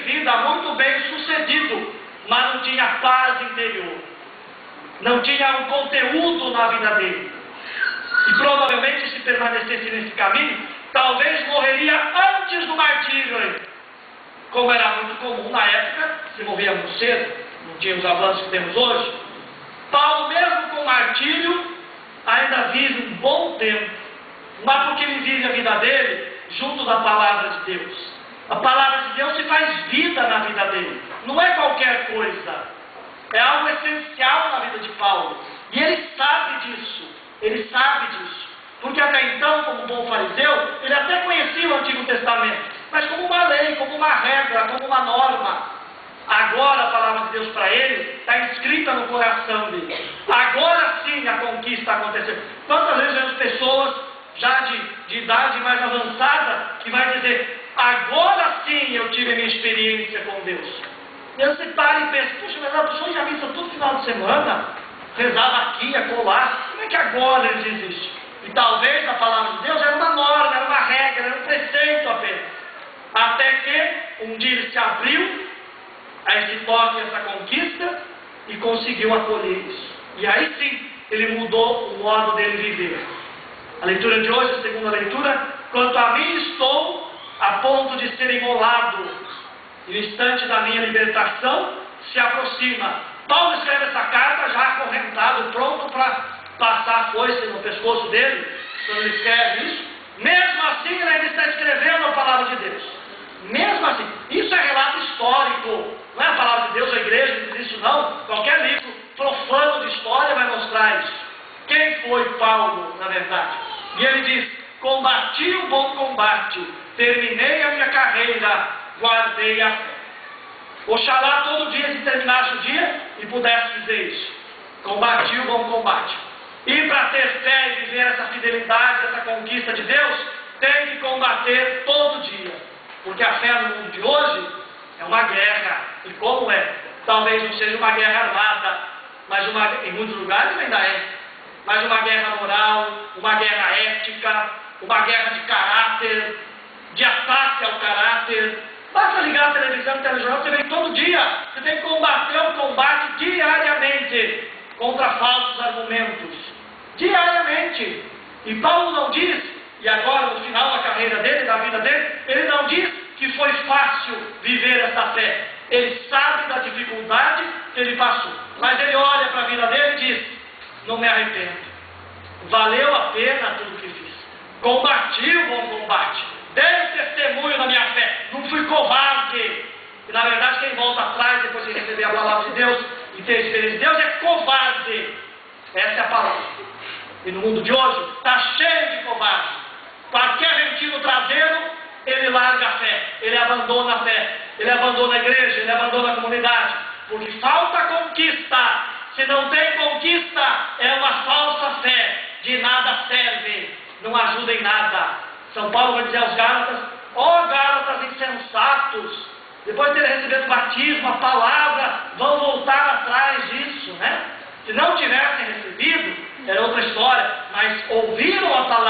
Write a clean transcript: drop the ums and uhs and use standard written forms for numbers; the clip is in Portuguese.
vida, muito bem sucedido, mas não tinha paz interior. Não tinha um conteúdo na vida dele. E provavelmente, se permanecesse nesse caminho, talvez morreria antes do martírio. Como era muito comum na época, se morria muito cedo, não tinha os avanços que temos hoje. Paulo, mesmo com o martírio, ainda vive um bom tempo. Mas porque ele vive a vida dele junto da palavra de Deus. A palavra de Deus se faz vida na vida dele. Não é qualquer coisa. É algo essencial na vida de Paulo. E ele sabe disso. Ele sabe disso. Porque até então, como bom fariseu, ele até conhecia o Antigo Testamento. Mas como uma lei, como uma regra, como uma norma. Agora a palavra de Deus para ele está inscrita no coração dele. Agora sim a conquista aconteceu. Quantas vezes vemos pessoas já de idade mais avançada que vai dizer: agora sim eu tive a minha experiência com Deus. E você para e pensa: puxa, mas a pessoa já missa todo final de semana, rezava aqui, acolá, como é que agora ele diz isso? E talvez a palavra de Deus era uma norma, era uma regra, era um preceito apenas. Até que um dia ele se abriu a esse toque, a essa conquista, e conseguiu acolher isso. E aí sim, ele mudou o modo dele viver. A leitura de hoje, a segunda leitura: quanto a mim estou a ponto de ser imolado, e o instante da minha libertação se aproxima. Paulo escreve essa carta já acorrentado, pronto para passar a foice no pescoço dele, quando ele escreve isso. Mesmo assim, ele ainda está escrevendo a palavra de Deus. Mesmo assim, isso é relato histórico, não é a palavra de Deus, a igreja não diz isso não. Qualquer livro profano de história vai mostrar isso. Quem foi Paulo, na verdade? E ele diz: combati o bom combate, terminei a minha carreira, guardei a fé. Oxalá todo dia se terminasse o dia e pudesse dizer isso: combati o bom combate. E para ter fé e viver essa fidelidade, essa conquista de Deus, tem que combater todo dia. Porque a fé no mundo de hoje é uma guerra. E como é? Talvez não seja uma guerra armada, mas em muitos lugares ainda é. Mas uma guerra moral, uma guerra ética, uma guerra de caráter, de ataque ao caráter. Basta ligar a televisão e o telejornal, você vê todo dia. Você tem que combater o combate diariamente contra falsos argumentos. Diariamente. E Paulo não diz, e agora no final da carreira dele, da vida dele, ele não diz que foi fácil viver essa fé. Ele sabe da dificuldade que ele passou. Mas ele olha para a vida dele e diz: não me arrependo. Valeu a pena tudo que fiz. Combati o bom combate. Dei testemunho da minha fé. Não fui covarde. E na verdade quem volta atrás depois de receber a palavra de Deus e ter a experiência de Deus é covarde. Essa é a palavra. E no mundo de hoje está cheio de covarde. Qualquer ventinho no traseiro, ele larga a fé. Ele abandona a fé. Ele abandona a igreja. Ele abandona a comunidade. Porque falta conquista. Se não tem conquista, é uma falsa fé. De nada serve. Não ajuda em nada. São Paulo vai dizer aos Gálatas: ó Gálatas insensatos, depois de terem recebido o batismo, a palavra, vão voltar atrás disso, né? Se não tivessem recebido, era outra história, mas ouviram a palavra.